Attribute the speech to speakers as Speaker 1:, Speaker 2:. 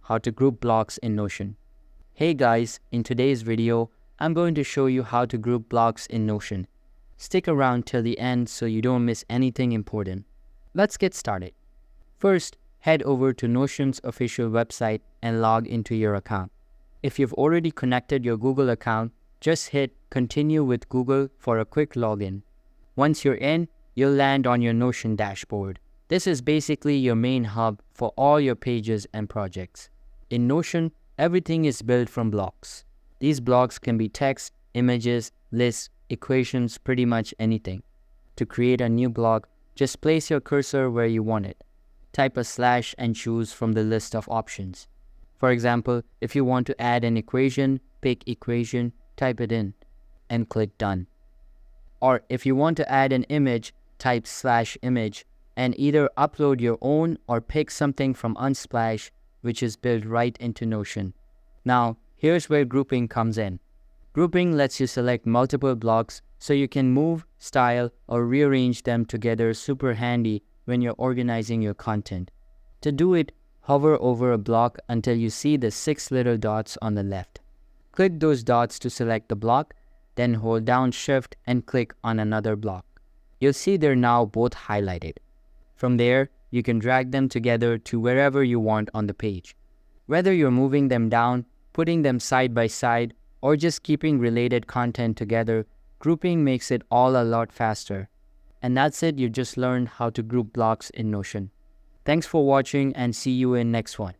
Speaker 1: how to group blocks in Notion. Hey guys, in today's video, I'm going to show you how to group blocks in Notion. Stick around till the end so you don't miss anything important. Let's get started. First, head over to Notion's official website and log into your account. If you've already connected your Google account, just hit Continue with Google for a quick login. Once you're in, you'll land on your Notion dashboard. This is basically your main hub for all your pages and projects. In Notion, everything is built from blocks. These blocks can be text, images, lists, equations, pretty much anything. To create a new block, just place your cursor where you want it. Type a slash and choose from the list of options. For example, if you want to add an equation, pick equation, type it in, and click done. Or if you want to add an image, type /image, and either upload your own or pick something from Unsplash, which is built right into Notion. Now, here's where grouping comes in. Grouping lets you select multiple blocks so you can move, style, or rearrange them together, super handy when you're organizing your content. To do it, hover over a block until you see the 6 little dots on the left. Click those dots to select the block, then hold down Shift and click on another block. You'll see they're now both highlighted. From there, you can drag them together to wherever you want on the page. Whether you're moving them down, putting them side by side, or just keeping related content together, grouping makes it all a lot faster. And that's it, you just learned how to group blocks in Notion. Thanks for watching and see you in next one.